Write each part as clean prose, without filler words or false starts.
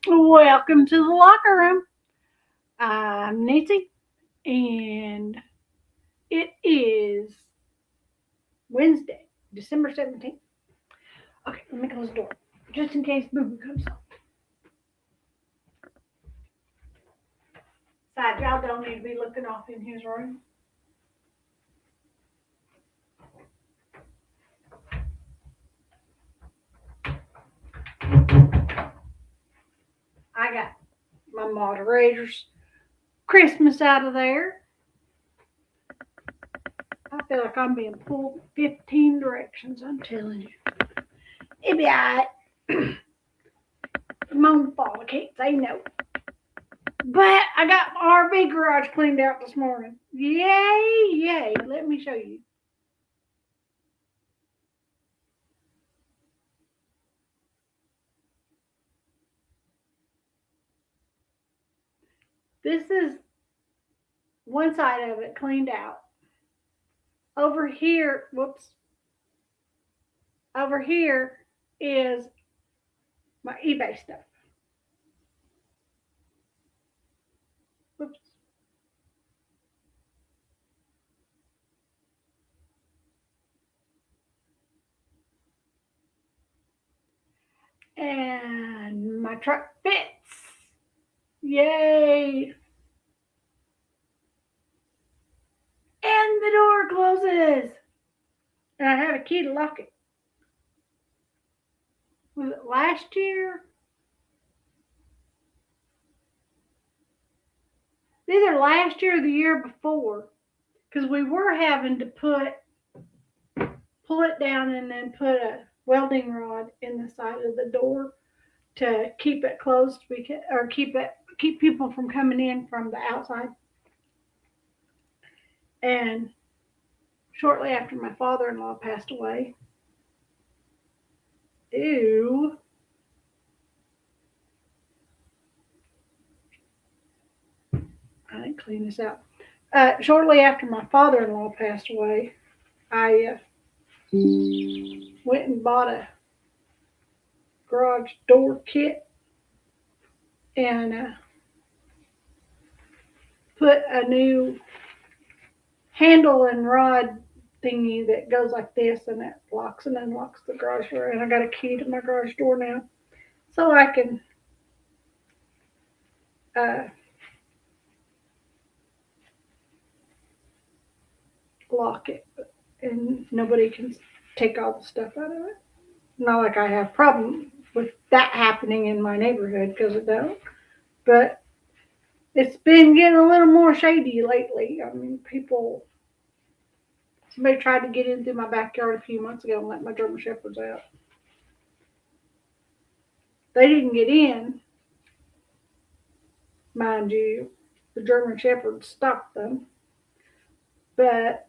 Welcome to the locker room. I'm Nancy, and it is Wednesday, December 17th. Okay, let me close the door, just in case Boo-Boo comes home. Besides, y'all don't need to be looking off in his room. I got my moderator's Christmas out of there. I feel like I'm being pulled 15 directions, I'm telling you. It'll be all right. I'm on the fall, I can't say no. But I got my RV garage cleaned out this morning. Yay, yay. Let me show you. This is one side of it cleaned out. Over here, whoops. Over here is my eBay stuff. Whoops. And my truck fits. Yay. And the door closes. And I have a key to lock it. Was it last year? Either last year or the year before. Because we were having to pull it down and then put a welding rod in the side of the door to keep it closed, or keep people from coming in from the outside. And shortly after my father-in-law passed away, I didn't clean this out. Shortly after my father-in-law passed away, I went and bought a garage door kit and put a new handle and rod thingy that goes like this, and it locks and unlocks the garage door. And I got a key to my garage door now, so I can lock it, and nobody can take all the stuff out of it. Not like I have problem with that happening in my neighborhood, because it don't. But it's been getting a little more shady lately. I mean, somebody tried to get in through my backyard a few months ago and let my German Shepherds out. They didn't get in, mind you. The German Shepherds stopped them. But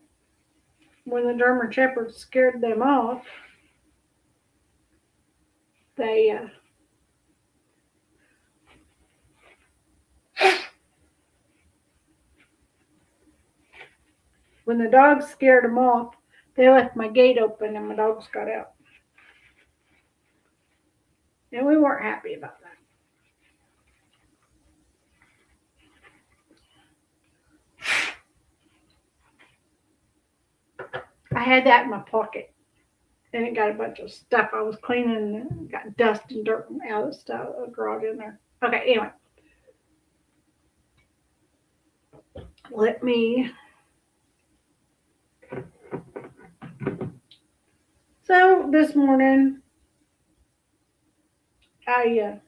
when the German Shepherds scared them off, they when the dogs scared them off, they left my gate open and my dogs got out. And we weren't happy about that. I had that in my pocket, and it got a bunch of stuff I was cleaning, and got dust and dirt out of the stuff, the garage in there. Okay, anyway. Let me. So this morning, I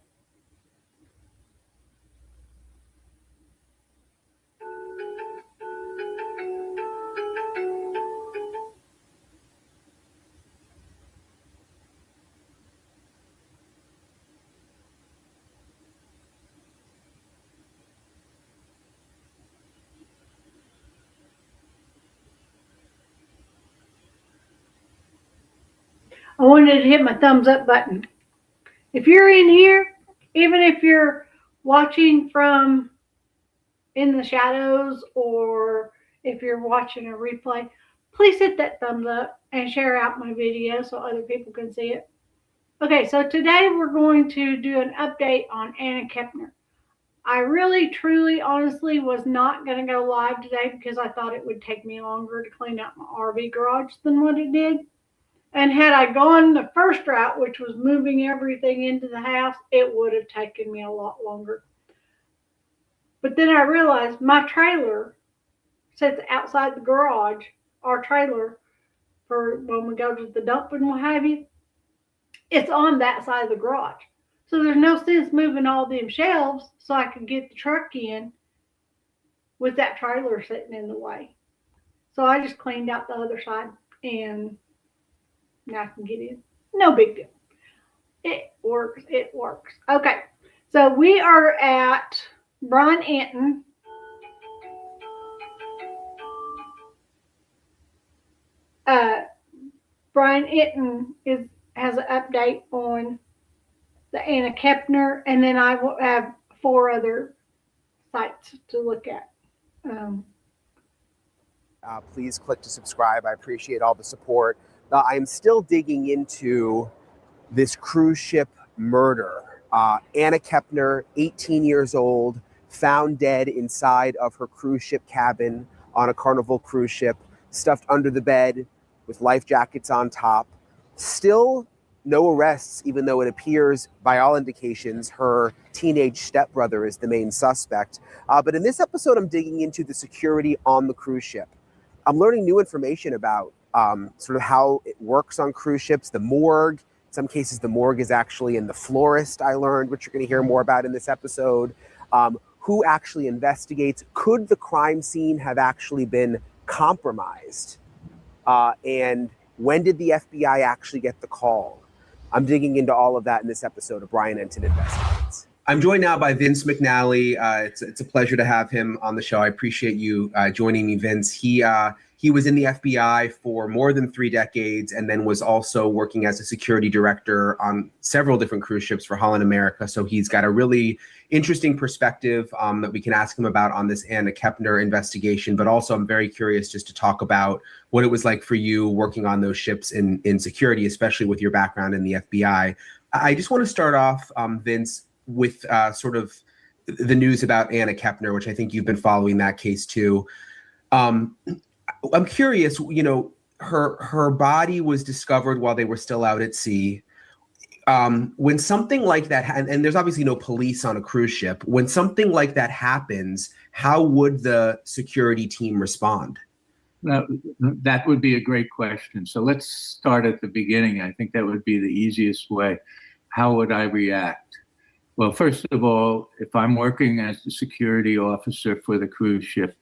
wanted to hit my thumbs up button. If you're in here, even if you're watching from in the shadows, or if you're watching a replay, please hit that thumbs up and share out my video so other people can see it. Okay, so today we're going to do an update on Anna Kepner. I really, truly, honestly was not going to go live today because I thought it would take me longer to clean out my RV garage than what it did. And had I gone the first route, which was moving everything into the house, it would have taken me a lot longer. But then I realized my trailer sits outside the garage, our trailer, for when we go to the dump and what have you. It's on that side of the garage. So there's no sense moving all them shelves so I could get the truck in with that trailer sitting in the way. So I just cleaned out the other side, and now I can get in. No big deal. It works. It works. Okay. So we are at Brian Anton. Brian Anton has an update on the Anna Kepner, and then I will have 4 other sites to look at. Please click to subscribe. I appreciate all the support. I'm still digging into this cruise ship murder. Anna Kepner, 18 years old, found dead inside of her cruise ship cabin on a Carnival cruise ship, stuffed under the bed with life jackets on top. Still no arrests, even though it appears, by all indications, her teenage stepbrother is the main suspect. But in this episode, I'm digging into the security on the cruise ship. I'm learning new information about sort of how it works on cruise ships, the morgue. In some cases, the morgue is actually in the florist, I learned, which you're going to hear more about in this episode. Who actually investigates? Could the crime scene have actually been compromised? And when did the FBI actually get the call? I'm digging into all of that in this episode of Brian Anton Investigates. I'm joined now by Vince McNally. It's a pleasure to have him on the show. I appreciate you joining me, Vince. He was in the FBI for more than 3 decades, and then was also working as a security director on several different cruise ships for Holland America. So he's got a really interesting perspective that we can ask him about on this Anna Kepner investigation. But also, I'm very curious just to talk about what it was like for you working on those ships in security, especially with your background in the FBI. I just want to start off, Vince, with sort of the news about Anna Kepner, which I think you've been following that case too. I'm curious, her body was discovered while they were still out at sea. When something like that, and there's obviously no police on a cruise ship, when something like that happens, how would the security team respond? Now, that would be a great question. So let's start at the beginning. I think that would be the easiest way. How would I react? Well, first of all, if I'm working as the security officer for the cruise ship,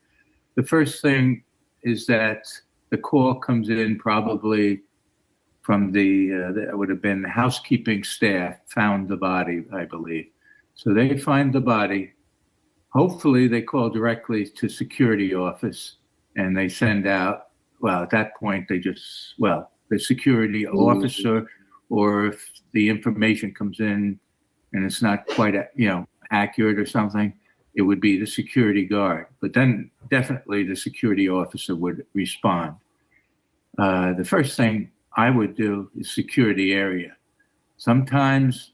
the first thing is that the call comes in probably from that would have been the housekeeping staff found the body, I believe. So they find the body. Hopefully they call directly to security office and they send out, well, at that point, the security officer, or if the information comes in and it's not quite, accurate or something, it would be the security guard. But then definitely the security officer would respond. The first thing I would do is secure the area. Sometimes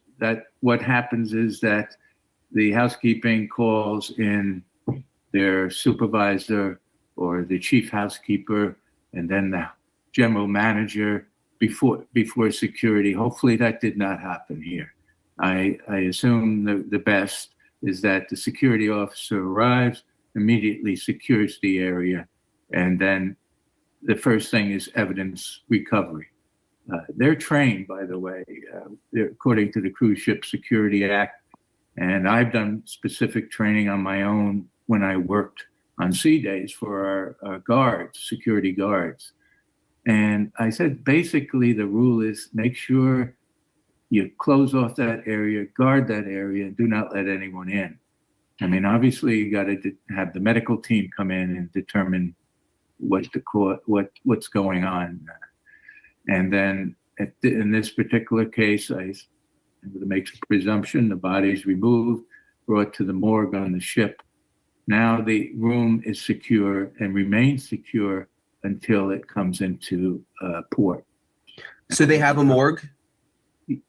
what happens is that the housekeeping calls in their supervisor or the chief housekeeper, and then the general manager before security. Hopefully that did not happen here. I assume the best is that the security officer arrives, immediately secures the area, and then the first thing is evidence recovery. They're trained, by the way, according to the Cruise Ship Security Act, and I've done specific training on my own when I worked on sea days for our guards, security guards. And I said, basically, the rule is make sure you close off that area, guard that area, and do not let anyone in. I mean, obviously, you got to have the medical team come in and determine what's going on. And then in this particular case, I make a presumption, the body's removed, brought to the morgue on the ship. Now the room is secure and remains secure until it comes into port. So they have a morgue?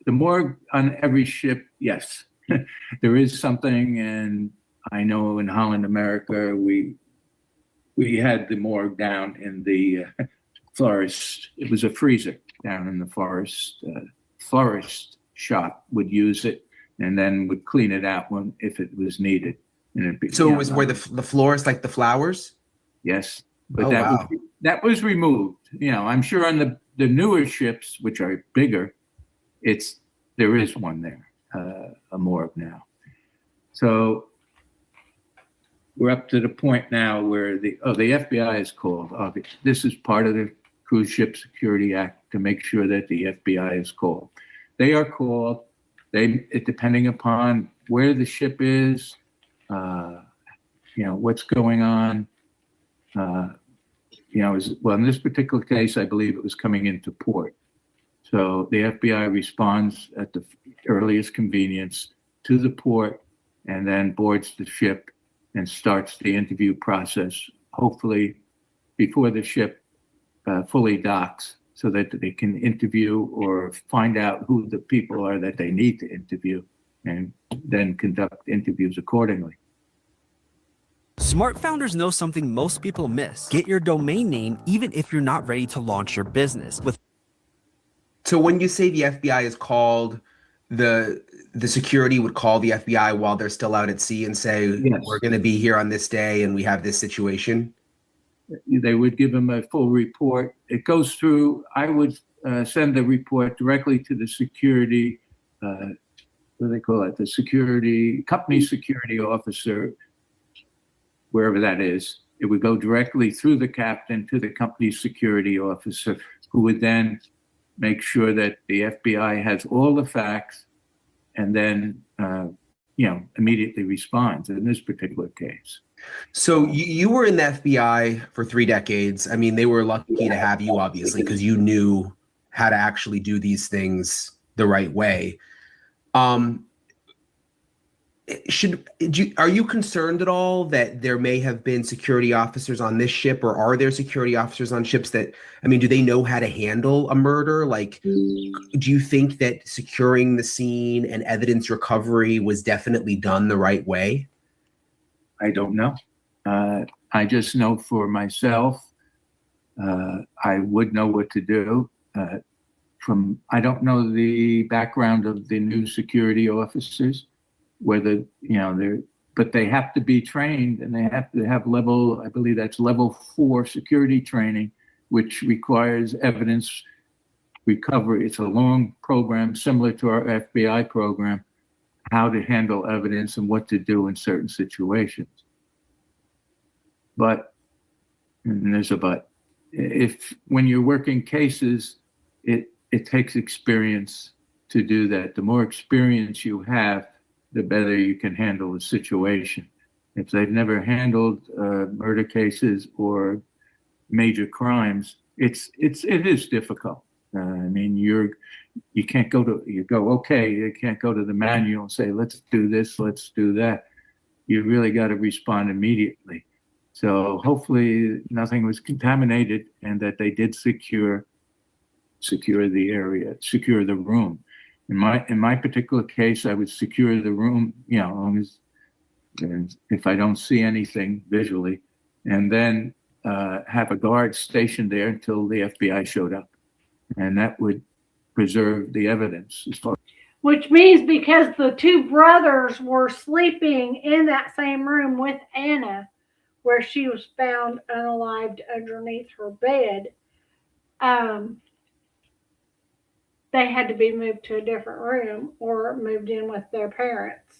The morgue on every ship, yes. There is something, and I know in Holland America, we had the morgue down in the florist. It was a freezer down in the forest. Florist shop would use it and then would clean it out if it was needed. And so it was where the florist, like the flowers? Yes, but that was removed. I'm sure on the newer ships, which are bigger, there is one there, a morgue now. So we're up to the point now where the FBI is called. This is part of the Cruise Ship Security Act to make sure that the FBI is called. They are called. Depending upon where the ship is, what's going on. In this particular case, I believe it was coming into port. So the FBI responds at the earliest convenience to the port and then boards the ship and starts the interview process, hopefully before the ship fully docks, so that they can interview or find out who the people are that they need to interview and then conduct interviews accordingly. Smart founders know something most people miss. Get your domain name even if you're not ready to launch your business. So when you say the FBI is called, the security would call the FBI while they're still out at sea and say, yes, we're going to be here on this day and we have this situation? They would give them a full report. It goes through, I would send the report directly to the security, what do they call it? The company security officer, wherever that is. It would go directly through the captain to the company security officer, who would then make sure that the FBI has all the facts and then immediately responds in this particular case. So you were in the FBI for 3 decades. I mean, they were lucky to have you, obviously, because you knew how to actually do these things the right way. Are you concerned at all that there may have been security officers on this ship, or are there security officers on ships that, I mean, do they know how to handle a murder? Like, do you think that securing the scene and evidence recovery was definitely done the right way? I don't know. I just know for myself, I would know what to do. I don't know the background of the new security officers, whether, but they have to be trained, and they have to have I believe that's level 4 security training, which requires evidence recovery. It's a long program similar to our FBI program, how to handle evidence and what to do in certain situations. But, and there's a but, when you're working cases, it takes experience to do that. The more experience you have, the better you can handle the situation. If they've never handled murder cases or major crimes, it is difficult. I mean, you can't go to the manual and say, let's do this, let's do that. You really got to respond immediately. So hopefully nothing was contaminated, and that they did secure the area, secure the room. In my particular case, I would secure the room, as long as, if I don't see anything visually, and then have a guard stationed there until the FBI showed up, and that would preserve the evidence. Which means because the 2 brothers were sleeping in that same room with Anna, where she was found unalived underneath her bed, they had to be moved to a different room or moved in with their parents.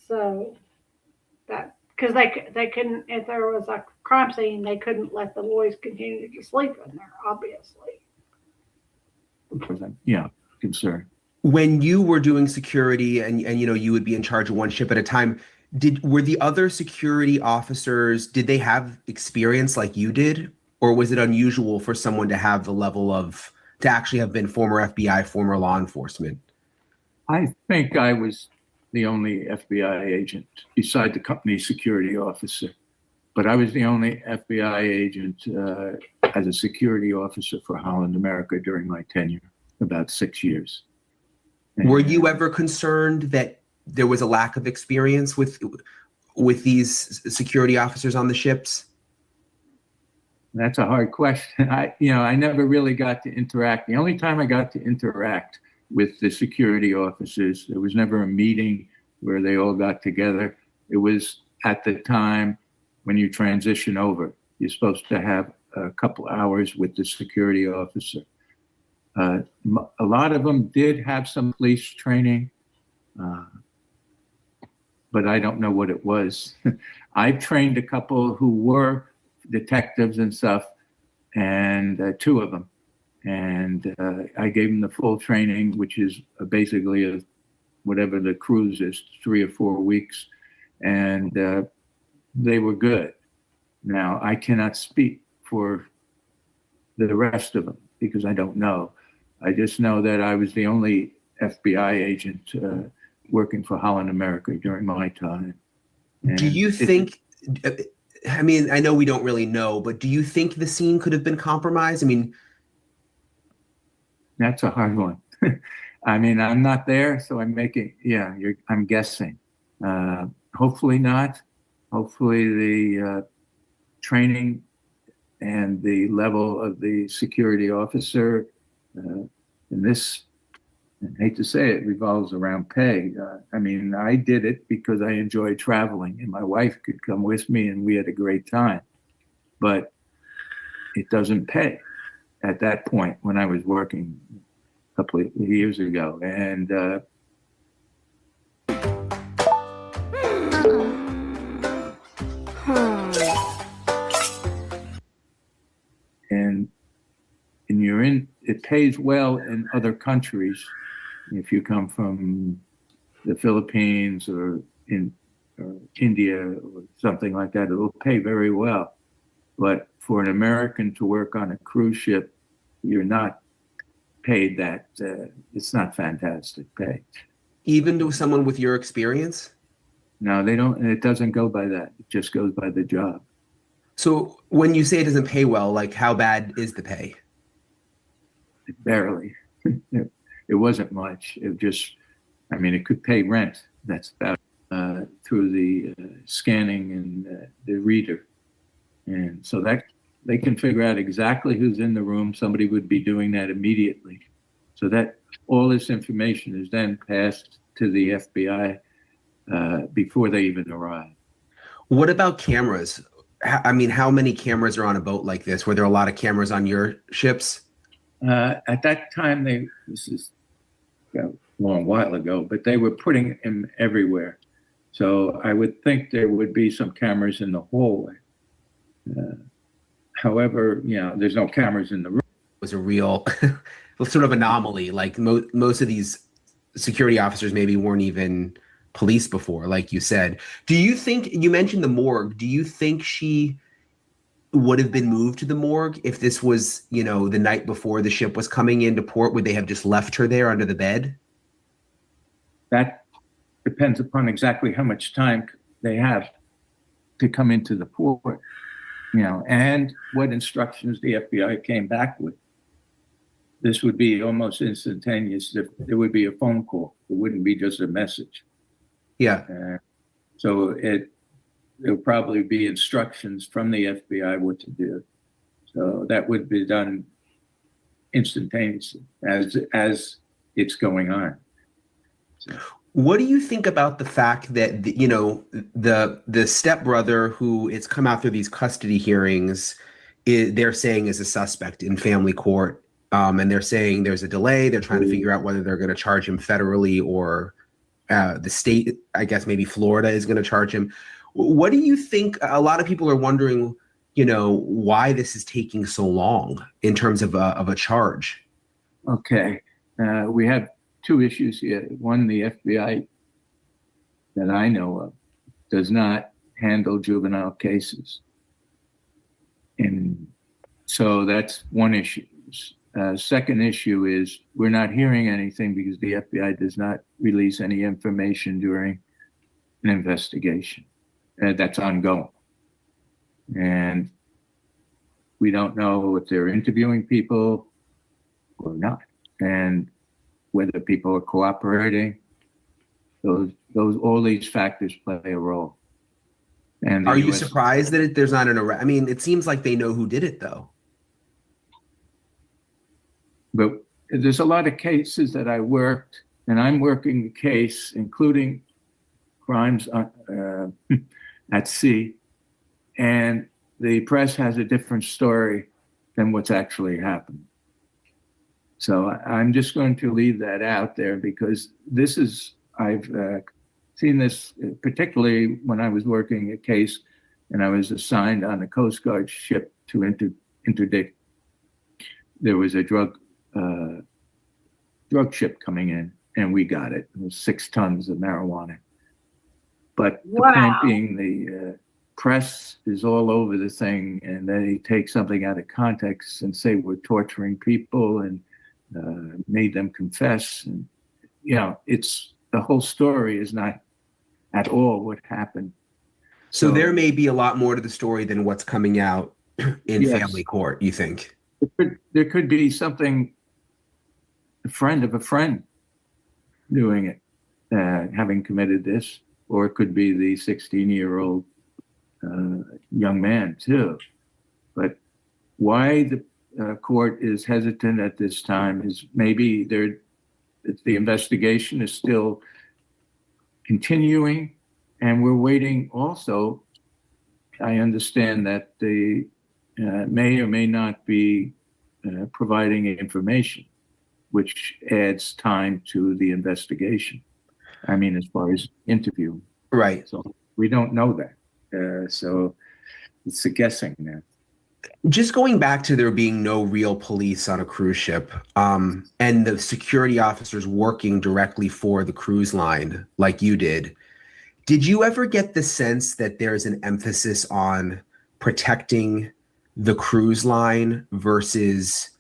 So that, because they couldn't, if there was a crime scene, they couldn't let the boys continue to sleep in there, obviously. Yeah, concern. When you were doing security and you would be in charge of one ship at a time, were the other security officers, did they have experience like you did? Or was it unusual for someone to have the level to actually have been former FBI, former law enforcement? I think I was the only FBI agent beside the company security officer, but I was the only FBI agent as a security officer for Holland America during my tenure, about 6 years. And were you ever concerned that there was a lack of experience with these security officers on the ships? That's a hard question. I never really got to interact. The only time I got to interact with the security officers, there was never a meeting where they all got together. It was at the time when you transition over. You're supposed to have a couple hours with the security officer. A lot of them did have some police training, but I don't know what it was. I've trained a couple who were detectives and stuff, and 2 of them. And I gave them the full training, which is basically whatever the cruise is, 3 or 4 weeks. And they were good. Now, I cannot speak for the rest of them because I don't know. I just know that I was the only FBI agent working for Holland America during my time. And do you think, I mean, I know we don't really know, but do you think the scene could have been compromised? I mean, that's a hard one. I mean, I'm not there, so I'm I'm guessing. Hopefully not. Hopefully the training and the level of the security officer in this, I hate to say it, revolves around pay. I mean, I did it because I enjoyed traveling, and my wife could come with me, and we had a great time. But it doesn't pay at that point when I was working a couple of years ago. And it pays well in other countries if you come from the Philippines or in India or something like that, it will pay very well. But for an American to work on a cruise ship, you're not paid that. It's not fantastic pay. Even to someone with your experience? No, they don't. It doesn't go by that. It just goes by the job. So when you say it doesn't pay well, like how bad is the pay? Barely. It wasn't much. It just, I mean, it could pay rent. That's about through the scanning and the reader. And so that they can figure out exactly who's in the room. Somebody would be doing that immediately. So that all this information is then passed to the FBI before they even arrive. What about cameras? I mean, how many cameras are on a boat like this? Were there a lot of cameras on your ships? At that time, this is a long while ago, but they were putting them everywhere. So I would think there would be some cameras in the hallway. However, there's no cameras in the room. It was a real sort of anomaly. Like most of these security officers maybe weren't even police before, like you said. Do you think, you mentioned the morgue, do you think she would have been moved to the morgue if this was, the night before the ship was coming into port? Would they have just left her there under the bed? That depends upon exactly how much time they have to come into the port, and what instructions the FBI came back with. This would be almost instantaneous. There would be a phone call. It wouldn't be just a message. Yeah. So there'll probably be instructions from the FBI what to do. So that would be done instantaneously as it's going on. So. What do you think about the fact that the stepbrother who it's come out through these custody hearings, they're saying is a suspect in family court, and they're saying there's a delay. They're trying to figure out whether they're going to charge him federally or the state, I guess maybe Florida is going to charge him. What do you think? A lot of people are wondering, why this is taking so long in terms of a charge. Okay, we have two issues here. One, the FBI that I know of does not handle juvenile cases. And so that's one issue. Second issue is we're not hearing anything because the FBI does not release any information during an investigation that's ongoing. And we don't know if they're interviewing people or not, and whether people are cooperating. All these factors play a role. And are you surprised that there's not an arrest? I mean, it seems like they know who did it, though. But there's a lot of cases that I worked, and I'm working a case, including crimes at sea, and the press has a different story than what's actually happened. So I'm just going to leave that out there because I've seen this particularly when I was working a case and I was assigned on a Coast Guard ship to interdict. There was a drug ship coming in, and we got it. It was 6 tons of marijuana. But the point being, the press is all over the thing, and they take something out of context and say we're torturing people and made them confess. And, it's the whole story is not at all what happened. So there may be a lot more to the story than what's coming out in family court, you think? There could be something, a friend of a friend doing it, having committed this, or it could be the 16-year-old young man too. But why the court is hesitant at this time is maybe the investigation is still continuing, and we're waiting also. I understand that they may or may not be providing information, which adds time to the investigation. I mean, as far as interview. Right. So we don't know that. So it's a guessing now. Just going back to there being no real police on a cruise ship, and the security officers working directly for the cruise line, like you did you ever get the sense that there's an emphasis on protecting the cruise line versus,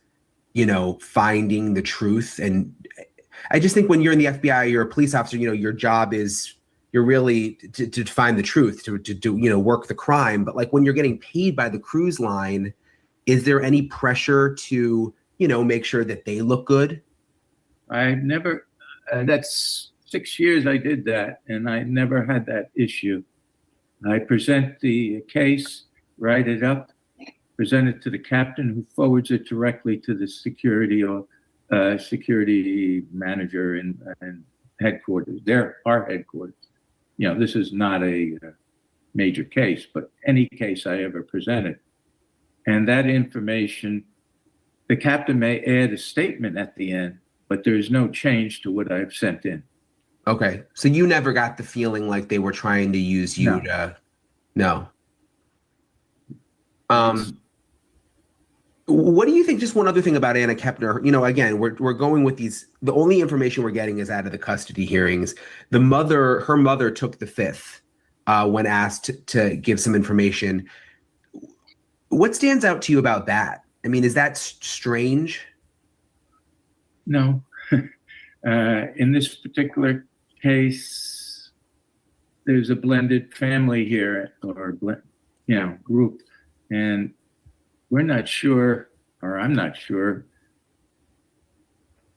finding the truth? And I just think when you're in the FBI, you're a police officer, your job is you're really to find the truth, to do, work the crime. But like when you're getting paid by the cruise line, is there any pressure to, make sure that they look good? I never, that's 6 years I did that, and I never had that issue. I present the case, write it up, present it to the captain, who forwards it directly to the security or security manager and headquarters. They're our headquarters. This is not a major case, but any case I ever presented. And that information, the captain may add a statement at the end, but there is no change to what I've sent in. Okay. So you never got the feeling like they were trying to use you to, no. What do you think? Just one other thing about Anna Kepner. Again, we're going with these. The only information we're getting is out of the custody hearings. Her mother took the fifth when asked to give some information. What stands out to you about that? I mean, is that strange? No. In this particular case, there's a blended family here, or group, and we're not sure, or I'm not sure.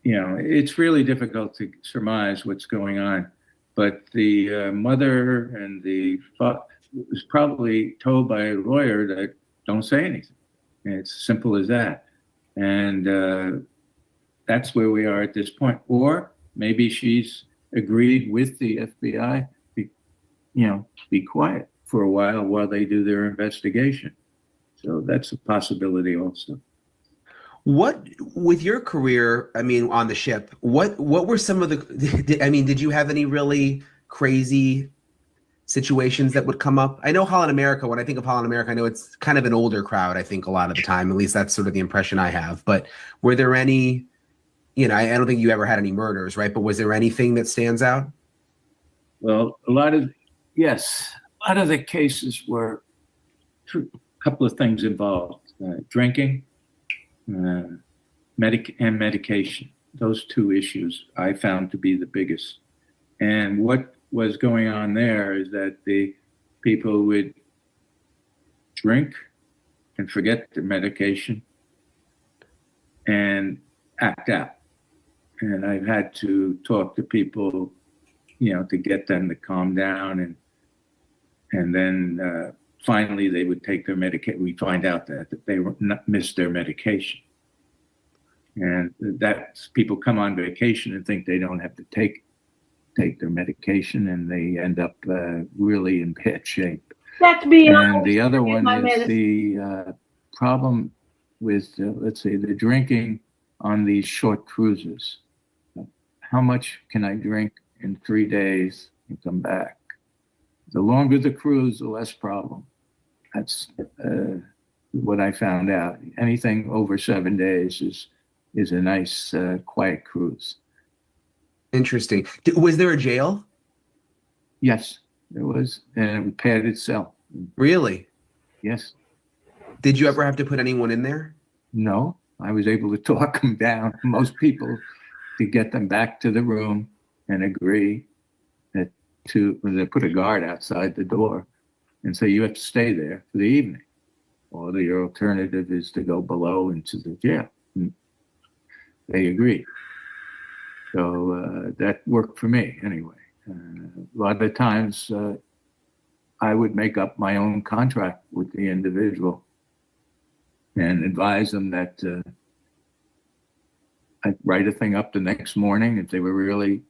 It's really difficult to surmise what's going on. But the mother and the father was probably told by a lawyer that don't say anything. And it's simple as that. And that's where we are at this point. Or maybe she's agreed with the FBI, be quiet for a while they do their investigation. So that's a possibility also. What, with your career, on the ship, what were some of did you have any really crazy situations that would come up? I know Holland America, when I think of Holland America, I know it's kind of an older crowd, I think a lot of the time, at least that's sort of the impression I have. But were there any, I don't think you ever had any murders, right? But was there anything that stands out? Well, a lot of the cases were a couple of things involved: drinking, medication. Those two issues I found to be the biggest. And what was going on there is that the people would drink and forget their medication and act out. And I've had to talk to people, to get them to calm down, and then finally they would take their medication. We find out that they were not missed their medication. And that's, people come on vacation and think they don't have to take their medication, and they end up really in bad shape. That's beyond. And the other one is the problem with, let's say, the drinking on these short cruises. How much can I drink in 3 days and come back? The longer the cruise, the less problem. That's what I found out. Anything over 7 days is a nice, quiet cruise. Interesting. Was there a jail? Yes, there was, and it padded cell. Really? Yes. Did you ever have to put anyone in there? No, I was able to talk them down. Most people, to get them back to the room and agree that they put a guard outside the door and say you have to stay there for the evening, or the alternative is to go below into the jail. And they agreed. So that worked for me anyway. A lot of times I would make up my own contract with the individual and advise them that I'd write a thing up the next morning if they were really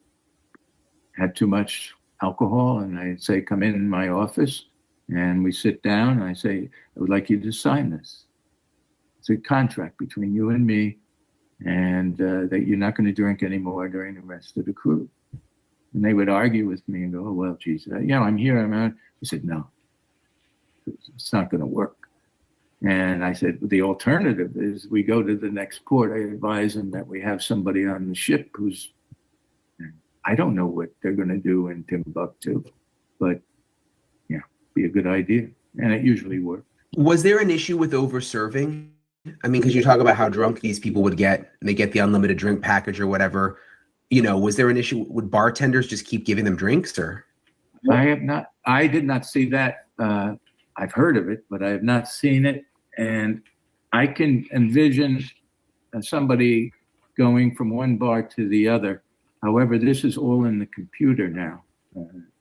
had too much alcohol, and I'd say, come in my office, and we sit down, and I say, I would like you to sign this. It's a contract between you and me, and that you're not going to drink anymore during the rest of the cruise. And they would argue with me and go, oh, well, geez, I'm here. I said, no, it's not going to work. And I said, the alternative is we go to the next port. I advise them that we have somebody on the ship who's, I don't know what they're going to do in Timbuktu, but yeah, be a good idea. And it usually works. Was there an issue with over-serving? I mean, because you talk about how drunk these people would get, and they get the unlimited drink package or whatever. You know, was there an issue? Would bartenders just keep giving them drinks, or? I did not see that. I've heard of it, but I have not seen it. And I can envision somebody going from one bar to the other. However, this is all in the computer now,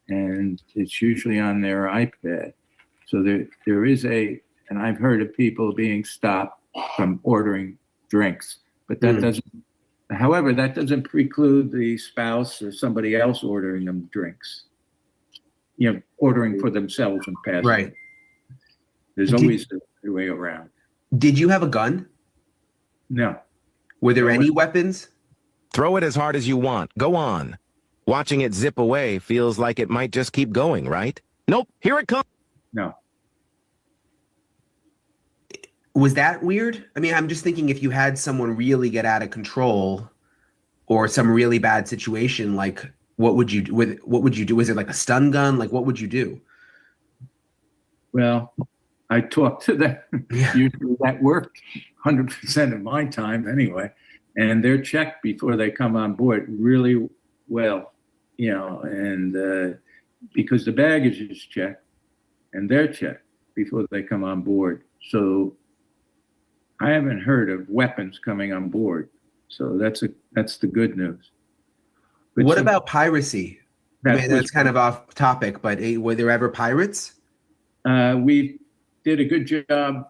and it's usually on their iPad. So there is and I've heard of people being stopped from ordering drinks, but that doesn't preclude the spouse or somebody else ordering them drinks. You know, ordering for themselves and passing. Right. There's always a way around. Did you have a gun? No. Were there any weapons? Throw it as hard as you want. Go on. Watching it zip away feels like it might just keep going, right? Nope, here it comes. No. Was that weird? I mean, I'm just thinking if you had someone really get out of control or some really bad situation, like what would you do? Was it like a stun gun? Like what would you do? Well, I talked to them. Yeah. Usually that worked 100% of my time anyway. And they're checked before they come on board really well, you know, and because the baggage is checked and they're checked before they come on board. So I haven't heard of weapons coming on board. So that's the good news. But what about piracy? I mean, that's kind of off topic, but were there ever pirates? We did a good job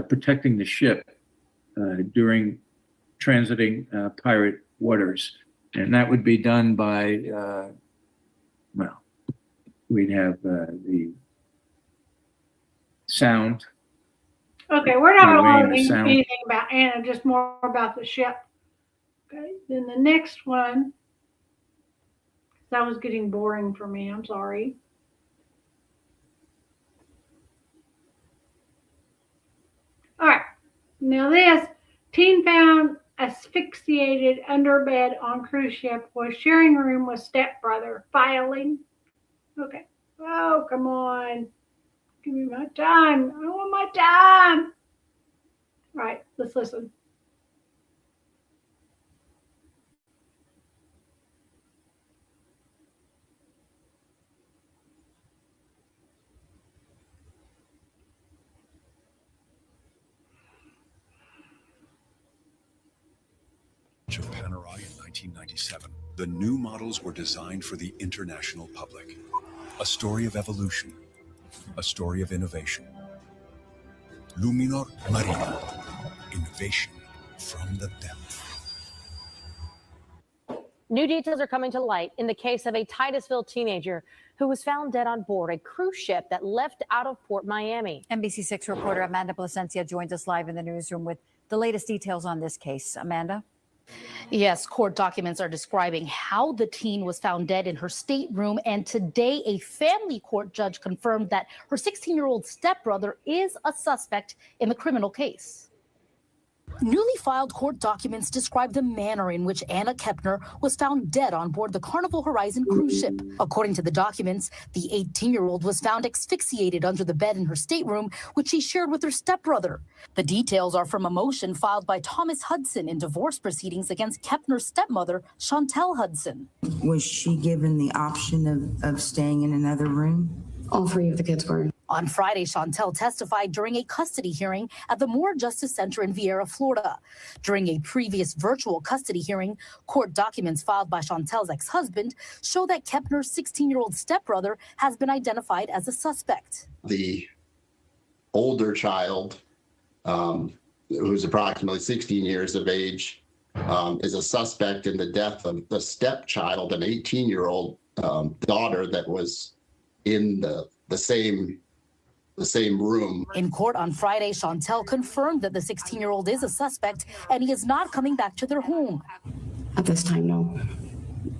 protecting the ship during transiting pirate waters. And that would be done by, we'd have the sound. Okay, we're not Weighing learning the sound. anything about Anna, just more about the ship. Okay, then the next one, that was getting boring for me, I'm sorry. All right, now this, teen found asphyxiated under bed on cruise ship, was sharing room with stepbrother, filing. Okay, oh, come on. Give me my time. I want my time. All right, let's listen. Of Panerai in 1997, the new models were designed for the international public. A story of evolution, a story of innovation. Luminor Marino, innovation from the depth. New details are coming to light in the case of a Titusville teenager who was found dead on board a cruise ship that left out of Port Miami. NBC6 reporter Amanda Placencia joins us live in the newsroom with the latest details on this case. Amanda? Yes, court documents are describing how the teen was found dead in her stateroom, and today a family court judge confirmed that her 16-year-old stepbrother is a suspect in the criminal case. Newly filed court documents describe the manner in which Anna Kepner was found dead on board the Carnival Horizon cruise ship. According to the documents, the 18-year-old was found asphyxiated under the bed in her stateroom, which she shared with her stepbrother. The details are from a motion filed by Thomas Hudson in divorce proceedings against Kepner's stepmother, Chantel Hudson. Was she given the option of staying in another room? All three of the kids were. On Friday, Chantel testified during a custody hearing at the Moore Justice Center in Vieira, Florida. During a previous virtual custody hearing, court documents filed by Chantel's ex-husband show that Kepner's 16-year-old stepbrother has been identified as a suspect. The older child, who's approximately 16 years of age, is a suspect in the death of the stepchild, an 18-year-old daughter that was in the same room. In court on Friday, Chantel confirmed that the 16-year-old is a suspect and he is not coming back to their home. At this time, no.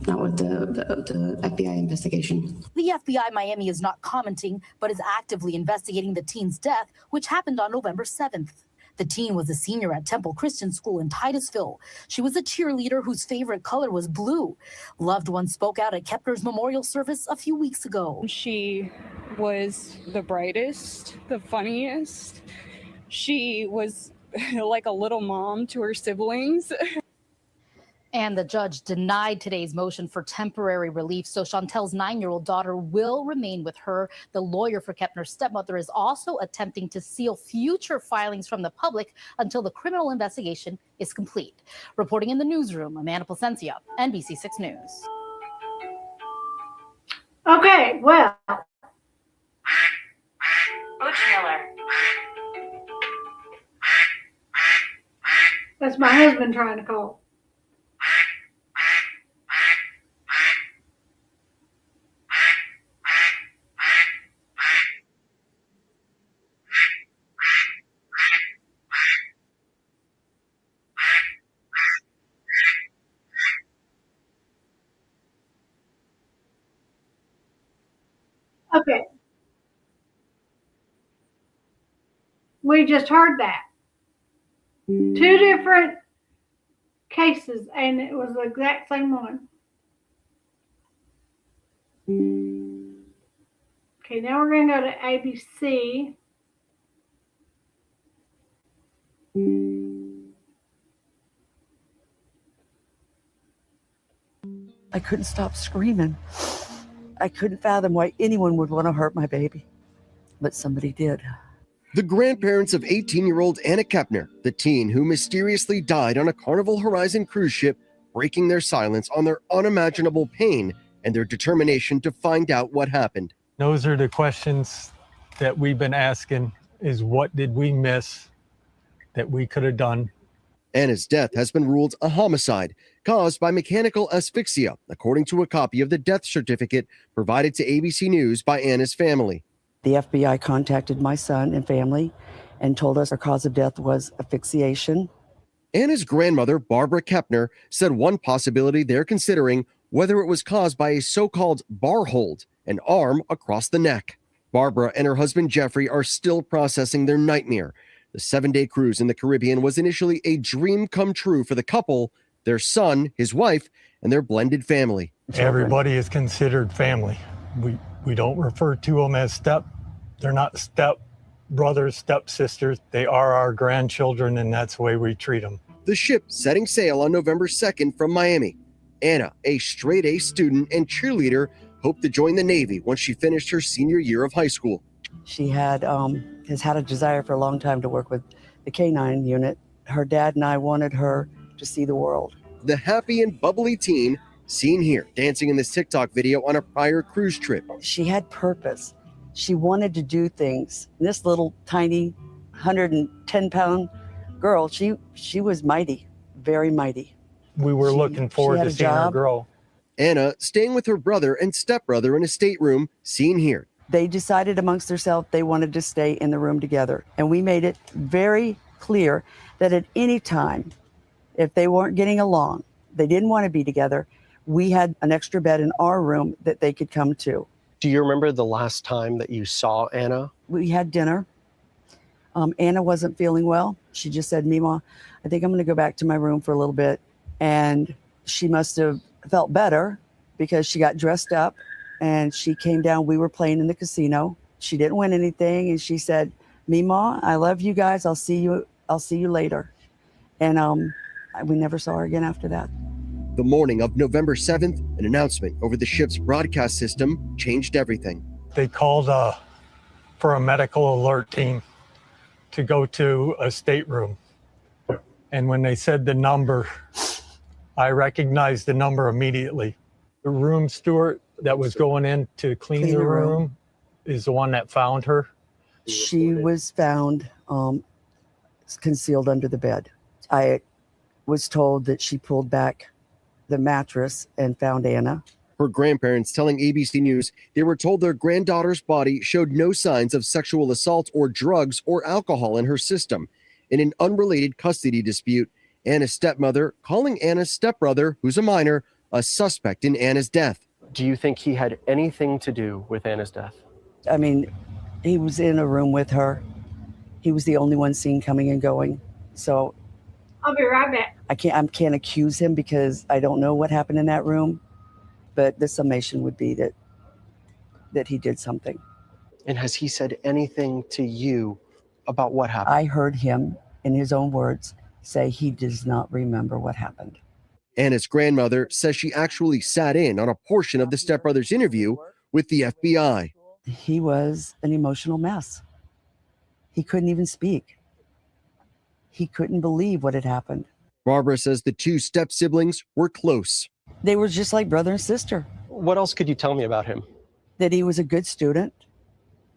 not with the FBI investigation. The FBI Miami is not commenting, but is actively investigating the teen's death, which happened on November 7th. The teen was a senior at Temple Christian School in Titusville. She was a cheerleader whose favorite color was blue. Loved ones spoke out at Kepner's memorial service a few weeks ago. She was the brightest, the funniest. She was like a little mom to her siblings. And the judge denied today's motion for temporary relief, so Chantel's 9-year-old daughter will remain with her. The lawyer for Kepner's stepmother is also attempting to seal future filings from the public until the criminal investigation is complete. Reporting in the newsroom, Amanda Placencia, NBC 6 News. Okay, well. Butch Miller. That's my husband trying to call. Okay. We just heard that. 2 different cases, and it was the exact same one. Okay, now we're going to go to ABC. I couldn't stop screaming. I couldn't fathom why anyone would want to hurt my baby, but somebody did. The grandparents of 18-year-old Anna Kepner, the teen who mysteriously died on a Carnival Horizon cruise ship, breaking their silence on their unimaginable pain and their determination to find out what happened. Those are the questions that we've been asking, is what did we miss that we could have done? Anna's death has been ruled a homicide caused by mechanical asphyxia, according to a copy of the death certificate provided to ABC News by Anna's family. The FBI contacted my son and family and told us our cause of death was asphyxiation. Anna's grandmother, Barbara Kepner, said one possibility they're considering whether it was caused by a so-called bar hold, an arm across the neck. Barbara and her husband Jeffrey are still processing their nightmare. The 7-day cruise in the Caribbean was initially a dream come true for the couple, their son, his wife, and their blended family. Everybody is considered family. We don't refer to them as they're not step brothers, step sisters. They are our grandchildren, and that's the way we treat them. The ship setting sail on November 2nd from Miami. Anna, a straight-A student and cheerleader, hoped to join the Navy once she finished her senior year of high school. She has had a desire for a long time to work with the K-9 unit. Her dad and I wanted her to see the world. The happy and bubbly teen seen here dancing in this TikTok video on a prior cruise trip. She had purpose. She wanted to do things. This little tiny 110-pound girl, she was mighty, very mighty. We were looking forward to seeing her grow. Anna staying with her brother and stepbrother in a stateroom, seen here. They decided amongst themselves they wanted to stay in the room together. And we made it very clear that at any time, if they weren't getting along, they didn't want to be together, we had an extra bed in our room that they could come to. Do you remember the last time that you saw Anna? We had dinner. Anna wasn't feeling well. She just said, Mima, I think I'm going to go back to my room for a little bit. And she must have felt better because she got dressed up and she came down. We were playing in the casino. She didn't win anything. And she said, Mima, I love you guys. I'll see you later. And we never saw her again after that. The morning of November 7th, an announcement over the ship's broadcast system changed everything. They called for a medical alert team to go to a stateroom. And when they said the number, I recognized the number immediately. The room steward that was going in to clean the room is the one that found her. She was found concealed under the bed. I was told that she pulled back the mattress and found Anna. Her grandparents telling ABC News they were told their granddaughter's body showed no signs of sexual assault or drugs or alcohol in her system. In an unrelated custody dispute, Anna's stepmother calling Anna's stepbrother, who's a minor, a suspect in Anna's death. Do you think he had anything to do with Anna's death? I mean, he was in a room with her. He was the only one seen coming and going. So I'll be right back. I can't accuse him because I don't know what happened in that room. But the summation would be that he did something. And has he said anything to you about what happened? I heard him, in his own words, say he does not remember what happened. Anna's grandmother says she actually sat in on a portion of the stepbrother's interview with the FBI. He was an emotional mess. He couldn't even speak. He couldn't believe what had happened. Barbara says the two step-siblings were close. They were just like brother and sister. What else could you tell me about him? That he was a good student.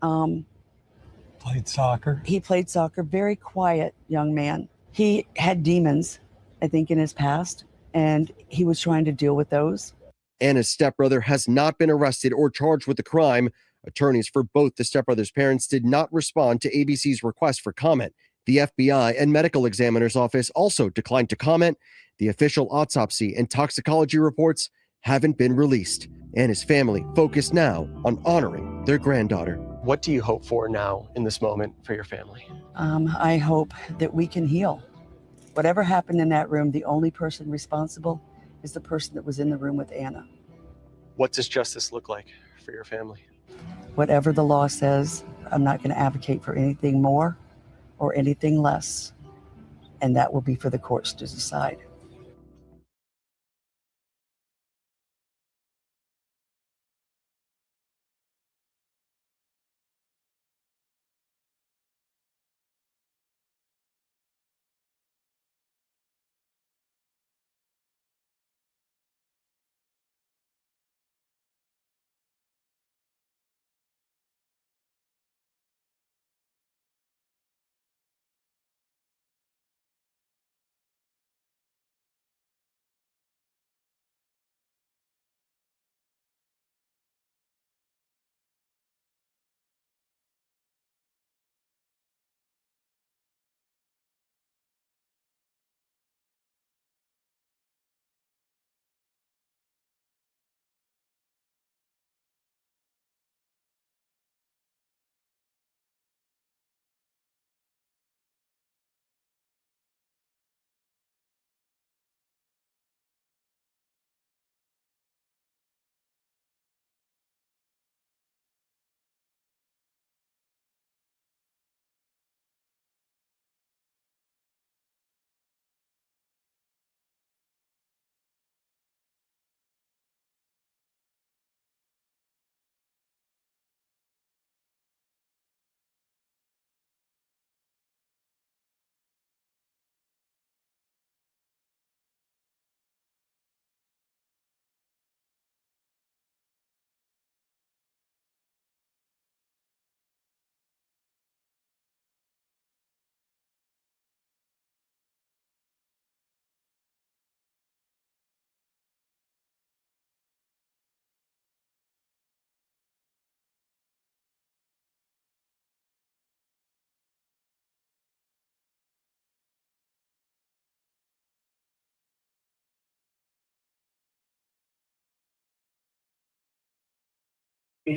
Played soccer. He played soccer, very quiet young man. He had demons, I think, in his past, and he was trying to deal with those. Anna's stepbrother has not been arrested or charged with the crime. Attorneys for both the stepbrothers' parents did not respond to ABC's request for comment. The FBI and medical examiner's office also declined to comment. The official autopsy and toxicology reports haven't been released. Anna's family focused now on honoring their granddaughter. What do you hope for now in this moment for your family? I hope that we can heal. Whatever happened in that room, the only person responsible is the person that was in the room with Anna. What does justice look like for your family? Whatever the law says, I'm not going to advocate for anything more or anything less. And that will be for the courts to decide.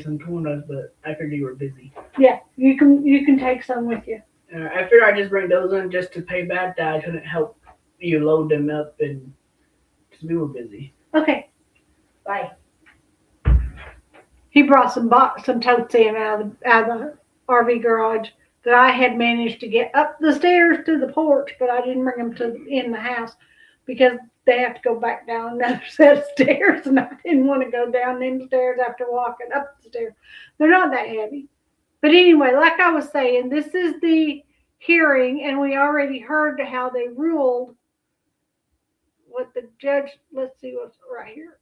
Some tunas, but I figured you were busy. Yeah, you can take some with you. I figured I'd just bring those in just to pay back that I couldn't help you load them up and because we were busy. Okay. Bye. He brought some totes in out of the RV garage that I had managed to get up the stairs to the porch, but I didn't bring them in the house because they have to go back down another set of stairs, and I didn't want to go down them stairs after walking up the stairs. They're not that heavy. But anyway, like I was saying, this is the hearing, and we already heard how they ruled what the judge, let's see what's right here.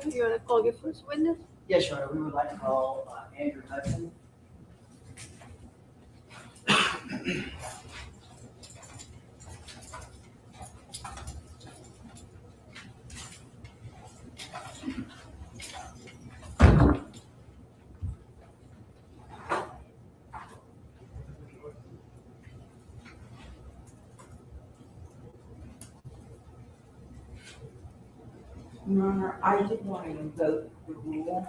You want to call your first witness? Yes, Your Honor. We would like to call Andrew Hudson. Your Honor, I did want to invoke the rule.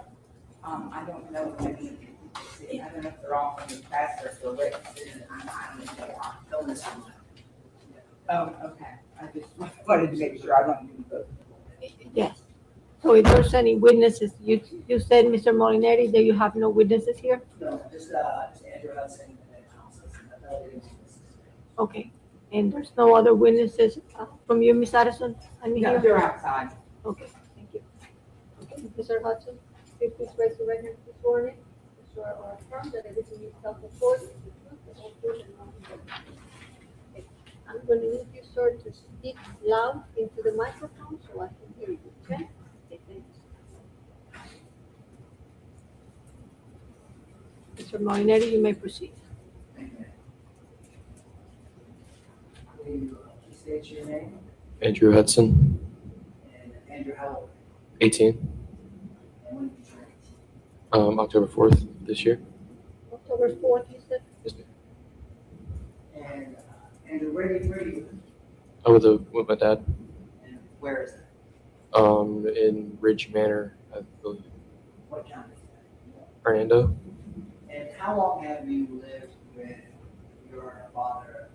I don't know if any of you can see. I don't know if they're all from the press or if they're witnesses. I don't know if they are. Fill this one. Oh, okay. I just wanted to make sure I wanted to invoke. Yes. So if there's any witnesses, you said, Mr. Molinari, that you have no witnesses here? No, just Andrew Hudson and then Thompson. Okay. And there's no other witnesses from you, Ms. Addison? No, they're outside. Okay, thank you. Okay, Mr. Hudson, please raise your right hand and swear in. Swear or affirm that everything you tell the court is the truth, the whole truth, and nothing but the truth. Okay. I'm going to need you, sir, to speak loud into the microphone so I can hear you, okay? Okay, thanks. Mr. Molinari, you may proceed. Will you state your name? Andrew Hudson, And Andrew, how old? 18, And when did you turn 18? October 4th this year. October 4th, you said? Yes, ma'am. And Andrew, where do you live? I'm with my dad, And where is that? in Ridge Manor, I believe, What county is that? Fernando. And how long have you lived with your father?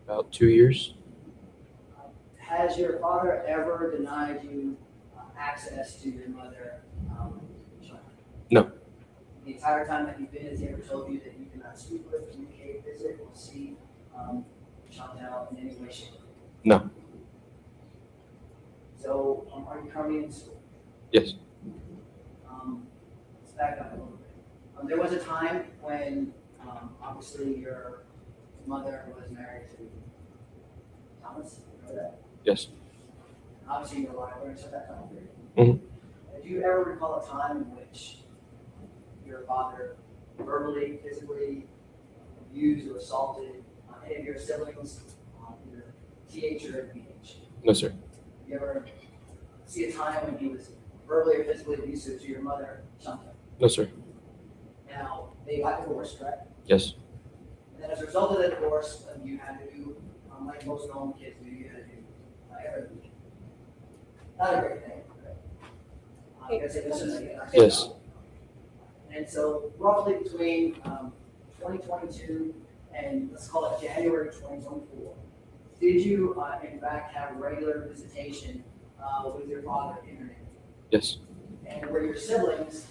About 2 years. Has your father ever denied you access to your mother? No. The entire time that you've been, has he ever told you that you cannot speak with, communicate, visit, or see Chantel in any way, shape, or form? No. So, are you currently in school? Yes. Let's back up a little bit. There was a time when, obviously, your mother was married to Thomas. You know that? Yes. Obviously, you're a librarian, so that time period. Mm-hmm. Do you ever recall a time in which your father verbally, physically abused or assaulted any of your siblings, either TH or PH? No, sir. You ever see a time when he was verbally or physically abusive to your mother, something? No, sir. Now, they got divorced, correct? Yes. And then as a result of the divorce, you had to do, like most normal kids do, you had to do everything. Not a great thing, right? I guess it was Yes. And so roughly between 2022 and let's call it January 2024, did you in fact have regular visitation with your father in your name? Yes. And were your siblings,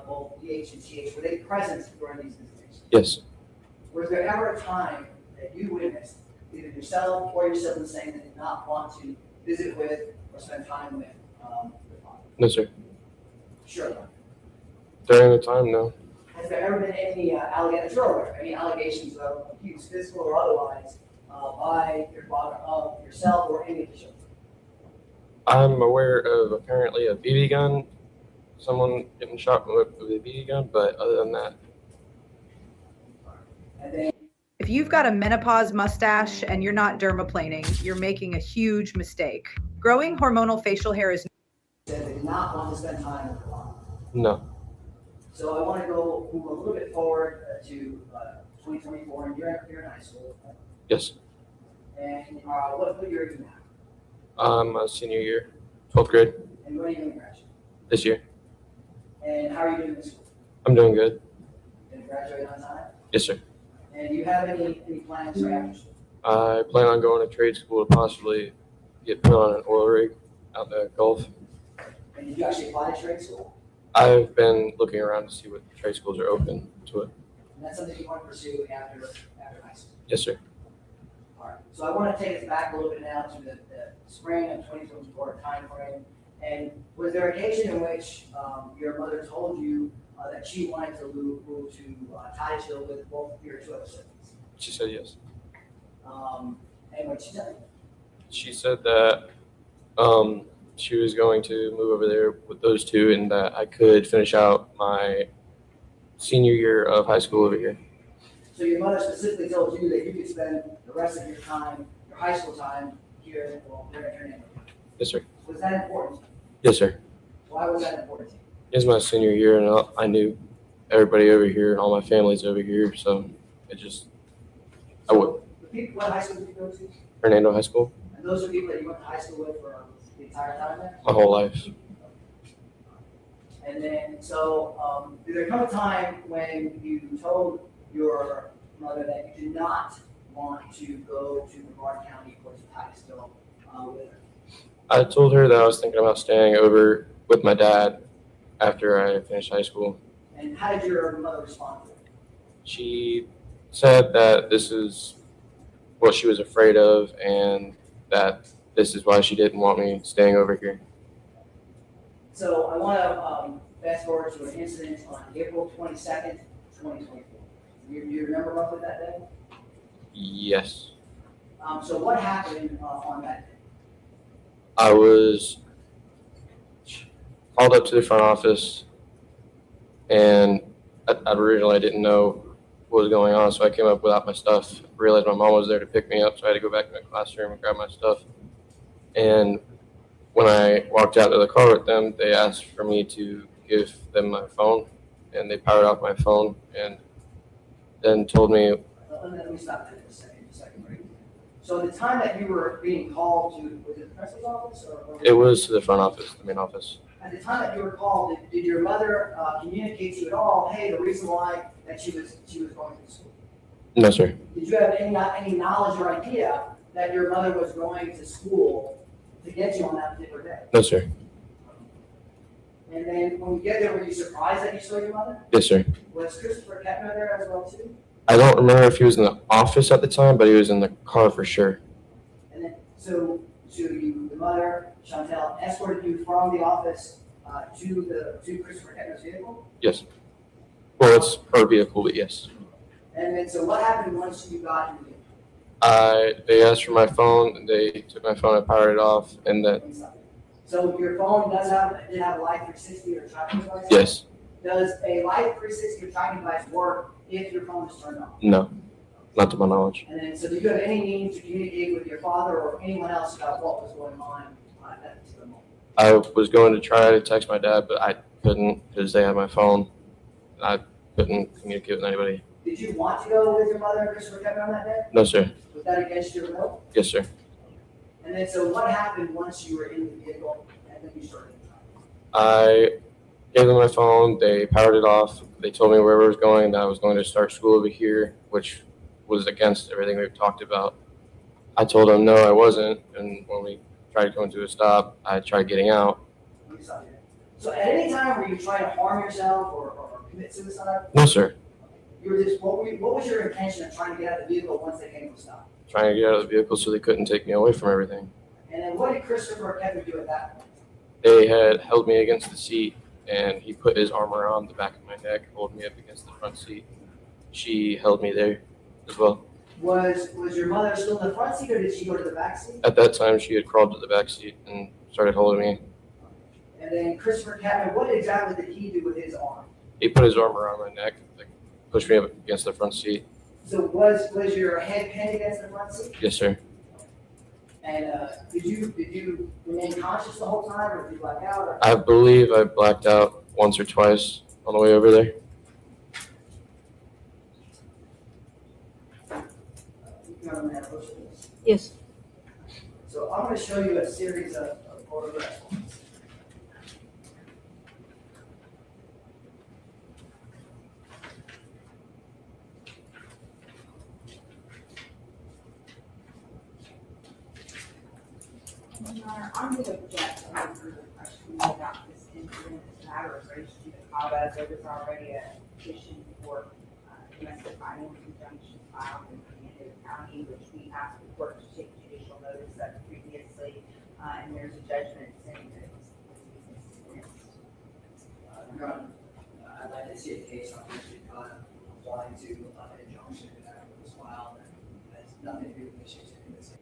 both DH and TH, were they present during these visitations? Yes. Was there ever a time that you witnessed either yourself or your siblings saying they did not want to visit with or spend time with your father? No, sir. Sure. During the time, no. Has there ever been any allegations of abuse, physical or otherwise, by your father of yourself or any of the children? I'm aware of apparently a BB gun, someone getting shot with a BB gun, but other than that. If you've got a menopause mustache and you're not dermaplaning, you're making a huge mistake. Growing hormonal facial hair is. They did not want to spend time with your father. No. So I want to move a little bit forward to 2024, and you're in high school. Right? Yes. And what year are you now? I'm senior year, 12th grade. And when are you going to graduate? This year. And how are you doing in school? I'm doing good. Going to graduate on time? Yes, sir. And do you have any plans for after school? I plan on going to trade school to possibly get put on an oil rig out the Gulf. And did you actually apply to trade school? I've been looking around to see what trade schools are open to it. And that's something you want to pursue after high school? Yes, sir. All right. So I want to take us back a little bit now to the spring of 2024 time frame. And was there an occasion in which your mother told you that she wanted to move to Titusville with both of your two other siblings? She said yes. And what did she tell you? She said that she was going to move over there with those two and that I could finish out my senior year of high school over here. So your mother specifically told you that you could spend the rest of your time, your high school time, here in your neighborhood? Yes, sir. Was that important? Yes, sir. Why was that important to you? It's my senior year and I knew everybody over here and all my family's over here, so it just, I would. What high school did you go to? Fernando High School? And those are people that you went to high school with for the entire time there? My whole life. And then, so did there come a time when you told your mother that you did not want to go to the Brevard County Courts of Titusville with her? I told her that I was thinking about staying over with my dad after I finished high school. And how did your mother respond to it? She said that this is what she was afraid of and that this is why she didn't want me staying over here. So I want to fast forward to an incident on April 22nd, 2024. Do you remember roughly that day? Yes. So what happened on that day? I was called up to the front office, and originally I didn't know what was going on, so I came up without my stuff. Realized my mom was there to pick me up, so I had to go back to my classroom and grab my stuff. And when I walked out to the car with them, they asked for me to give them my phone, and they powered off my phone and then told me. Let me stop that for a second, right? So the time that you were being called to, was it the principal's office or? It was to the front office, the main office. At the time that you were called, did your mother communicate to you at all, hey, the reason why that she was going to school? No, sir. Did you have any knowledge or idea that your mother was going to school to get you on that particular day? No, sir. And then when you get there, were you surprised that you saw your mother? Yes, sir. Was Christopher Kepner there as well too? I don't remember if he was in the office at the time, but he was in the car for sure. And then, so you, the mother, Chantel, escorted you from the office to Christopher Kepner's vehicle? Yes. Well, it's her vehicle, but yes. And then, so what happened once you got in the vehicle? They asked for my phone, and they took my phone and powered it off, and then. So your phone did have a Life 360 or tracking device? Yes. Does a Life 360 or tracking device work if your phone is turned on? No, not to my knowledge. And then, so do you have any means to communicate with your father or anyone else about what was going on at that particular moment? I was going to try to text my dad, but I couldn't because they had my phone. I couldn't communicate with anybody. Did you want to go with your mother and Christopher Kepner on that day? No, sir. Was that against your will? Yes, sir. And then, so what happened once you were in the vehicle and then you started? I gave them my phone. They powered it off. They told me wherever I was going, that I was going to start school over here, which was against everything we've talked about. I told them no, I wasn't. And when we tried going to a stop, I tried getting out. So at any time were you trying to harm yourself or commit suicide? No, sir. You were just, what was your intention of trying to get out of the vehicle once they came to a stop? Trying to get out of the vehicle so they couldn't take me away from everything. And then what did Christopher Kepner do at that point? They had held me against the seat, and he put his arm around the back of my neck, holding me up against the front seat. She held me there as well. Was your mother still in the front seat or did she go to the back seat? At that time, she had crawled to the back seat and started holding me. And then Christopher Kepner, what exactly did he do with his arm? He put his arm around my neck, like pushed me up against the front seat. So was your head pinned against the front seat? Yes, sir. And did you remain conscious the whole time, or did you black out? Or? I believe I blacked out once or twice on the way over there. Yes. So I'm going to show you a series of photographs. I'm going to object to any further questions about this incident. This matter is raised to the CABA. There was already a petition for domestic violence injunction filed in Hernando County, which we asked the court to take judicial notice of previously, and there's a judgment saying that it's dismissed. I'd like to see a case on which it applying to an injunction that was filed and has nothing to do with issues in this case.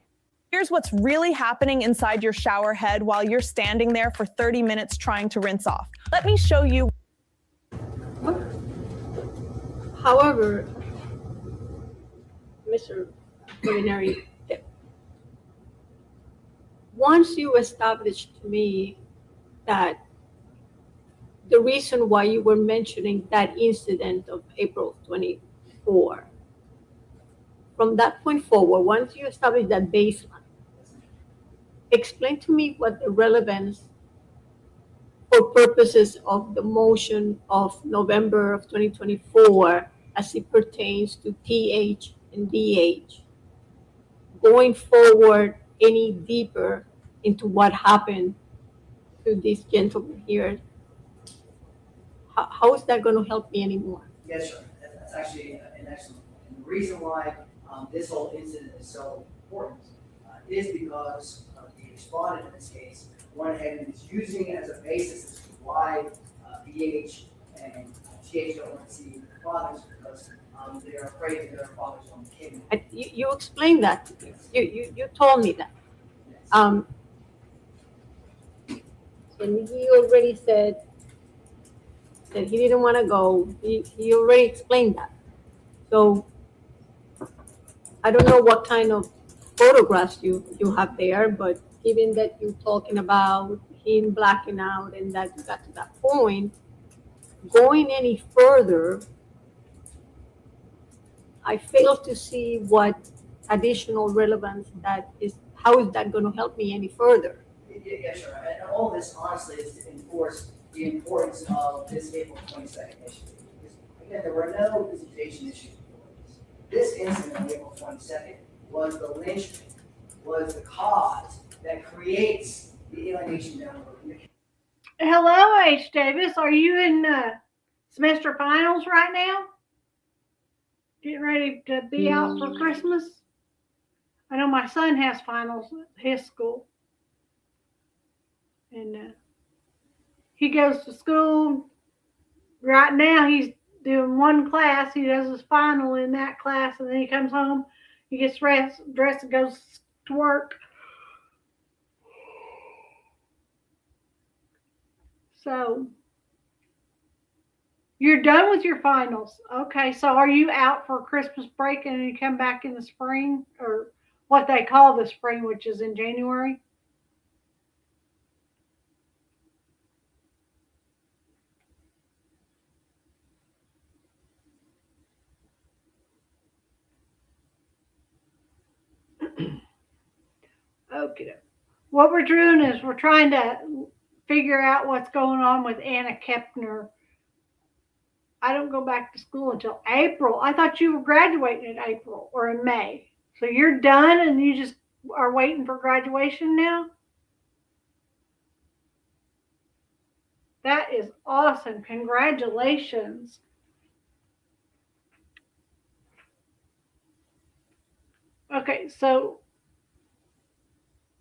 Here's what's really happening inside your shower head while you're standing there for 30 minutes trying to rinse off. Let me show you. However, Mr. Ordinary, once you established to me that the reason why you were mentioning that incident of April 24, from that point forward, once you establish that baseline, explain to me what the relevance for purposes of the motion of November of 2024 as it pertains to TH and DH. Going forward any deeper into what happened to this gentleman here, how is that going to help me anymore? Yes, sir. That's actually an excellent point. And the reason why this whole incident is so important is because the respondent in this case went ahead and is using it as a basis as to why BH and TH don't want to see their fathers because they're afraid that their fathers won't kill them. You explained that. You told me that. And he already said that he didn't want to go. He already explained that. So I don't know what kind of photographs you have there, but given that you're talking about him blacking out and that you got to that point, going any further, I fail to see what additional relevance that is. How is that going to help me any further? Yeah, sure. And all this, honestly, is to enforce the importance of this April 22nd issue. Because, again, there were no visitation issues before this. This incident on April 22nd was the linchpin, was the cause that creates the alienation down the road. Hello, H. Davis. Are you in semester finals right now? Getting ready to be out for Christmas? I know my son has finals at his school. And he goes to school. Right now, he's doing one class. He does his final in that class, and then he comes home. He gets dressed and goes to work. So you're done with your finals. Okay, so are you out for Christmas break and then you come back in the spring, or what they call the spring, which is in January? Okay. What we're doing is we're trying to figure out what's going on with Anna Kepner. I don't go back to school until April. I thought you were graduating in April or in May. So you're done and you just are waiting for graduation now? That is awesome. Congratulations. Okay, so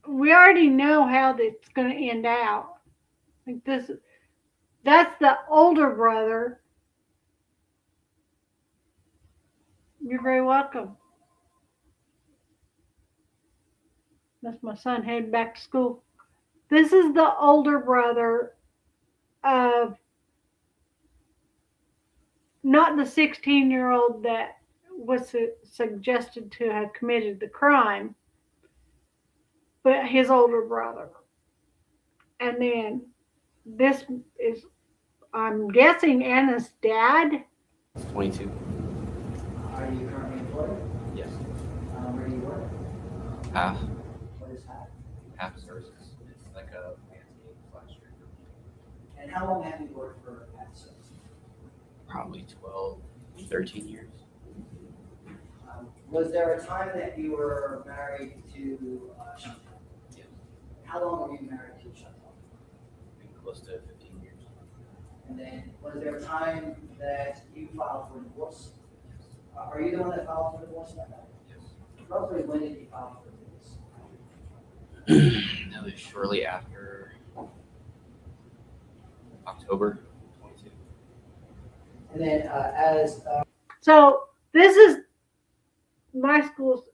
we already know how that's going to end out. Like that's the older brother. You're very welcome. That's my son heading back to school. This is the older brother of not the 16-year-old that was suggested to have committed the crime, but his older brother. And then this is, I'm guessing, Anna's dad. 22. Are you currently employed? Yes. Where do you work? Half. What is that? Half services. It's like a fancy /street. And how long have you worked for half services? Probably 12, 13 years. Was there a time that you were married to Chantal? Yes. How long were you married to Chantal? I think close to 15 years. And then was there a time that you filed for divorce? Are you the one that filed for divorce like that? Yes. Roughly when did you file for divorce? That was shortly after October 22. And then So this is my school's,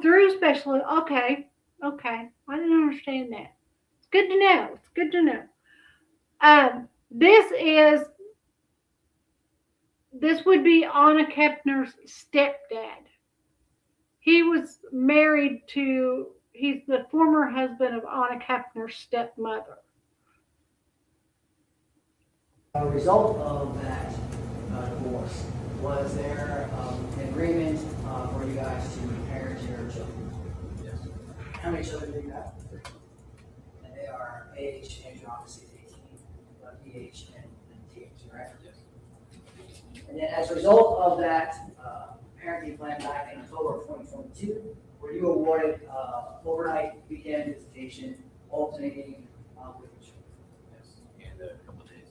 through special, okay. I didn't understand that. It's good to know. It's good to know. This would be Anna Kepner's stepdad. He was married to, he's the former husband of Anna Kepner's stepmother. a result of that divorce, was there an agreement for you guys to parent your children? Yes. How many children do you have? age, and obviously is 18, BH and TH, correct? Yes. And then as a result of that parenting plan back in October of 2022, were you awarded overnight weekend visitation alternating with your children? Yes. And a couple of days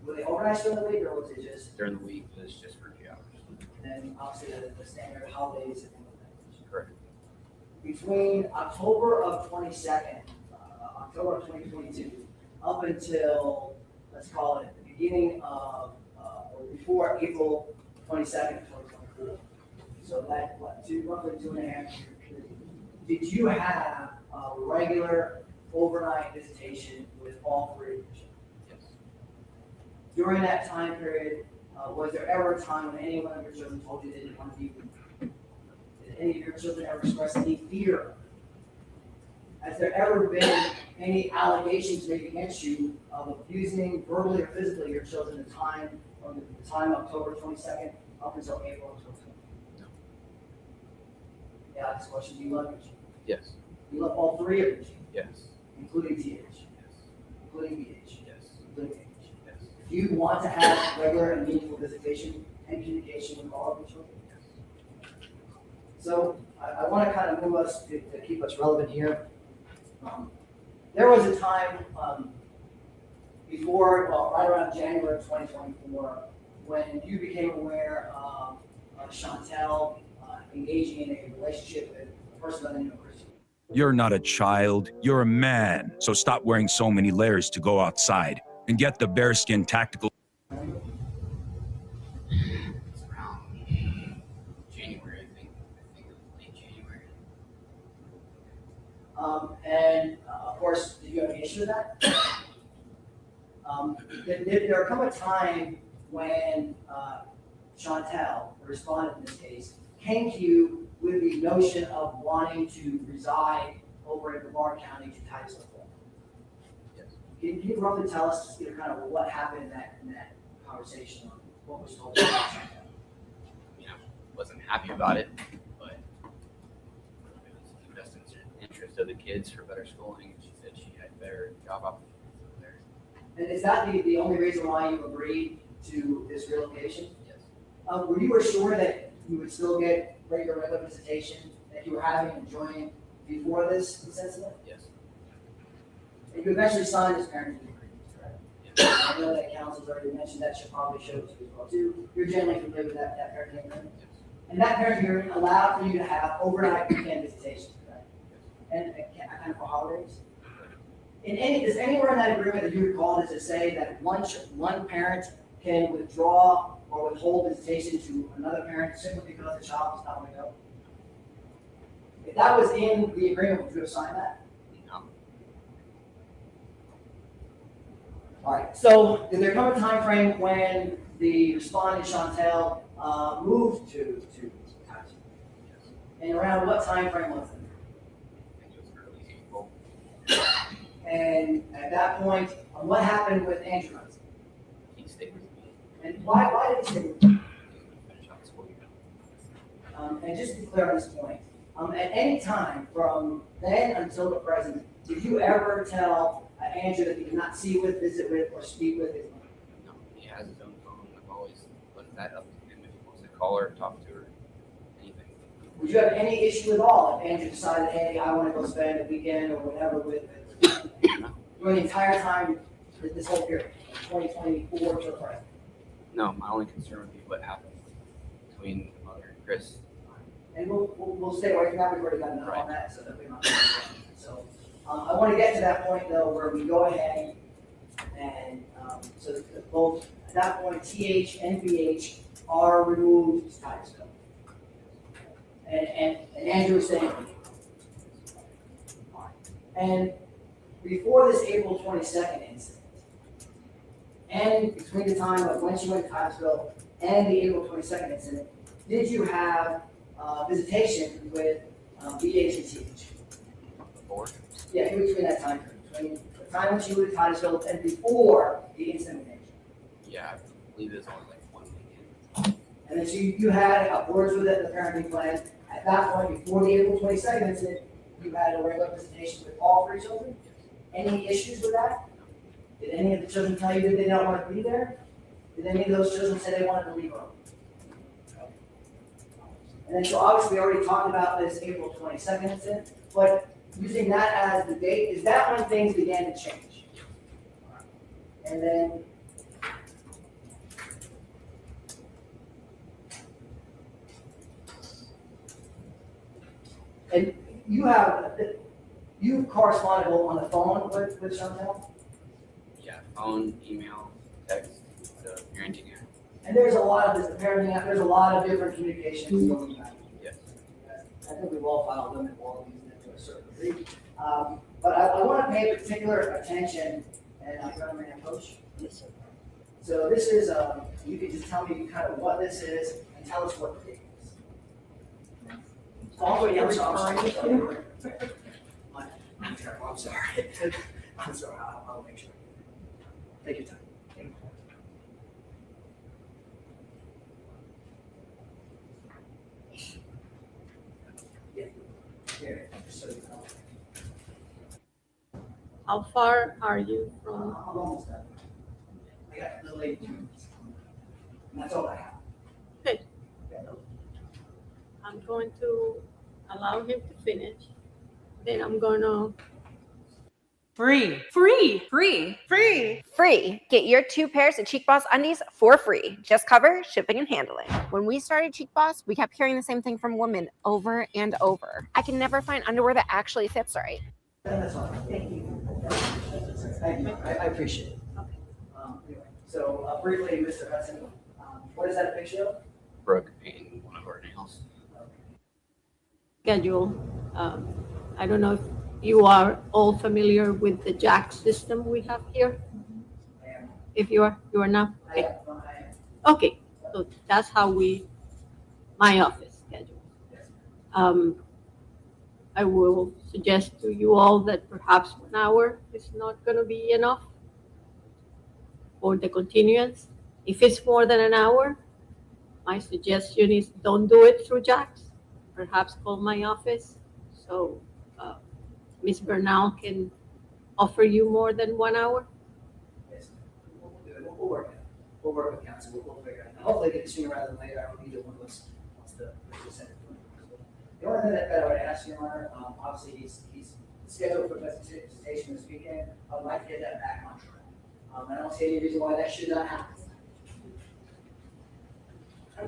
Were they overnight during the week, or was it just during the week? It was just for 2 hours. and obviously the standard holidays and things like that? Correct. Between October of 2022, up until, let's call it the beginning of, or before April 22nd, 2024. So that, roughly 2.5 year period. Did you have a regular overnight visitation with all three of your children? Yes. During that time period, was there ever a time when any one of your children told you they didn't want to be with you? Did any of your children ever express any fear? Has there ever been any allegations made against you of abusing verbally or physically your children in time from the time of October 22nd up until April of 2020? No. Yeah, this question, do you love your children? Yes. You love all three of your children? Yes. Including TH? Yes. Including BH? Yes. Including AH? Yes. Do you want to have regular and meaningful visitation and communication with all of your children? Yes. So I want to kind of move us to keep us relevant here. There was a time before, well, right around January of 2024, when you became aware of Chantel engaging in a relationship with a person by the name of Christian. You're not a child, you're a man. So stop wearing so many layers to go outside and get the bearskin tactical. It's around January, I think it was late January. And of course, did you have an issue with that? Did there come a time when Chantel, the respondent in this case, came to you with the notion of wanting to reside over in Brevard County to Titusville? Yes. Can you roughly tell us, kind of what happened in that conversation, or what was told to you about Chantel? I mean, I wasn't happy about it, but it was in the best interest of the kids for better schooling. She said she had better job opportunities over there. And is that the only reason why you agreed to this relocation? Yes. Were you assured that you would still get regular visitation that you were having and enjoying before this incident? Yes. And you eventually signed this parenting agreement, correct? Yes. I know that council's already mentioned that, should probably show it to you as well too. You're generally familiar with that parenting agreement? Yes. And that parenting agreement allowed for you to have overnight weekend visitation, correct? Yes. And kind of for holidays? Is anywhere in that agreement that you recall does it say that one parent can withdraw or withhold visitation to another parent simply because the child does not want to go? If that was in the agreement, would you have signed that? No. All right, so did there come a time frame when the respondent Chantel moved to Titusville? Yes. And around what time frame was it? I think it was early April. And at that point, what happened with Andrew? He stayed with me. And why did he stay with you? Finish out the school year. And just to be clear on this point, at any time from then until the present, did you ever tell Andrew that he could not see with, visit with, or speak with his mother? No, he has his own phone. I've always left that up to him if he wants to call her, talk to her, anything. Would you have any issue at all if Andrew decided, hey, I want to go spend a weekend or whatever with during the entire time, this whole period, 2024 to the present? No, my only concern would be what happened between the mother and Chris. And we'll stay away from that. We've already got enough on that, so that we're not. So I want to get to that point though, where we go ahead and so that both at that point TH and BH are removed to Titusville. And Andrew is saying, and before this April 22nd incident, and between the time of when she went to Titusville and the April 22nd incident, did you have visitation with BH and TH? Before? Yeah, in between that time frame, between the time when she went to Titusville and before the incident with Andrew. Yeah, I believe it was only like 1 weekend. And then so you had words with it in the parenting plan. At that point, before the April 22nd incident, you had a regular visitation with all three children? Yes. Any issues with that? Did any of the children tell you that they don't want to be there? Did any of those children say they wanted to leave early? And then, so obviously, we already talked about this April 22nd incident, but using that as the date, is that when things began to change? And then, and you've corresponded on the phone with Chantel? Yeah, phone, email, text, the parenting app. And there's a lot of this, the parenting app, there's a lot of different communications going back. Yes. I think we've all filed them and all used them to a certain degree. But I want to pay particular attention, and I'm going to bring a coach. Yes, sir. So this is, you can just tell me kind of what this is and tell us what the date is. I'm sorry. I'm sorry. I'm sorry. I'll make sure. Take your time. How far are you from? I'm almost done. I got a little late. And that's all I have. Okay. I'm going to allow him to finish. Then I'm gonna. Free. Get your 2 pairs of Cheek Boss undies for free. Just cover shipping and handling. When we started Cheek Boss, we kept hearing the same thing from women over and over. I can never find underwear that actually fits right. That's all. Thank you. Thank you. I appreciate it. Okay. Anyway, so briefly, Mr. Hudson, what is that a picture of? Brooke painting one of our nails. Schedule. I don't know if you are all familiar with the jack system we have here. If you are not. Okay. Okay. So that's how my office schedule. I will suggest to you all that perhaps 1 hour is not going to be enough for the continuance. If it's more than an hour, my suggestion is don't do it through Jax. Perhaps call my office so Ms. Bernal can offer you more than 1 hour. Yes. We'll work it out. We'll work with council. We'll figure it out. Hopefully get it sooner rather than later. I don't either one of us wants to send it. The only thing that I would ask you, Your Honor, obviously he's scheduled for presentation this weekend. I would like to get that back on track. I don't see any reason why that should not happen.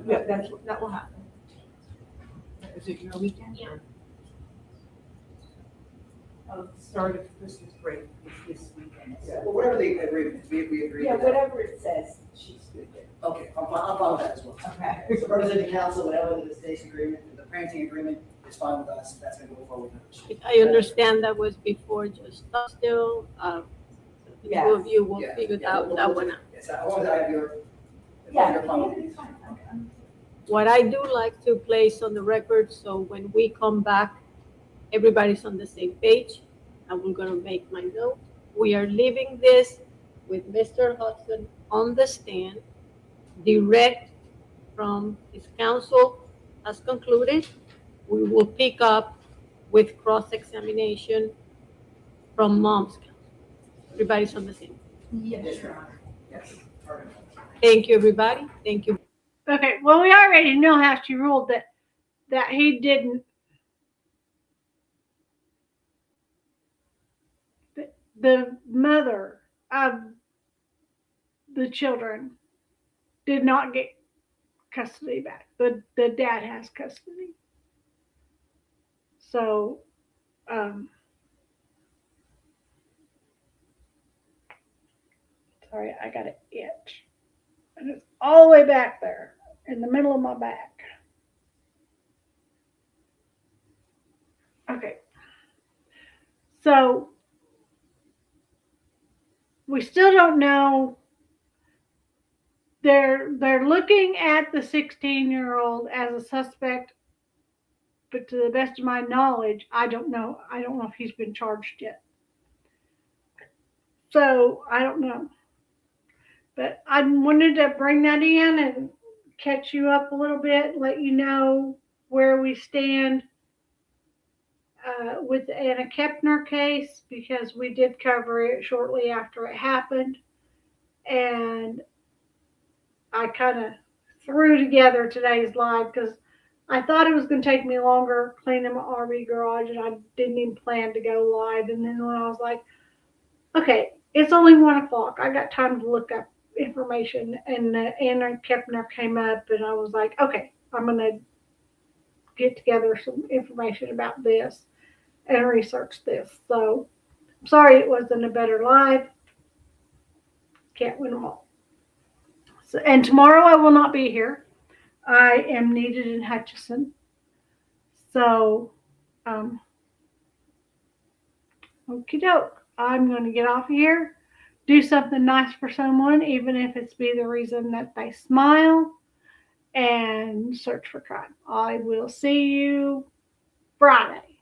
Yeah, that will happen. Is it your weekend? Yeah. Start of Christmas break is this weekend. Yeah, well, whatever the agreement is, we agree. Yeah, with that. whatever it says, she's good with. Okay, I'll follow that as well. Okay. So representing council, whatever the state's agreement, the parenting agreement is fine with us. That's going to go forward. I understand that was before just still. The two of you will figure that one out. Yes, I wanted to have your. What I do like to place on the record, so when we come back, everybody's on the same page. I'm going to make my note. We are leaving this with Mr. Hudson on the stand, direct from his counsel has concluded. We will pick up with cross-examination from mom's counsel. Everybody's on the same. Yes, Your Honor. Yes. Thank you, everybody. Thank you. Okay, well, we already know how she ruled that he didn't. The mother of the children did not get custody back. The dad has custody. So, sorry, I got an itch. And it's all the way back there in the middle of my back. Okay. So we still don't know. They're looking at the 16-year-old as a suspect, but to the best of my knowledge, I don't know. I don't know if he's been charged yet. So I don't know. But I wanted to bring that in and catch you up a little bit, let you know where we stand. with the Anna Kepner case, because we did cover it shortly after it happened. And I kind of threw together today's live because I thought it was going to take me longer cleaning my RV garage, and I didn't even plan to go live. And then when I was like, okay, it's only 1 o'clock, I got time to look up information, and Anna Kepner came up, and I was like, okay, I'm going to get together some information about this and research this. So I'm sorry it wasn't a better live. Can't win them all. So, and tomorrow I will not be here. I am needed in Hutchinson. So, okie doke. I'm going to get off of here, do something nice for someone, even if it's be the reason that they smile, and search for crime. I will see you Friday.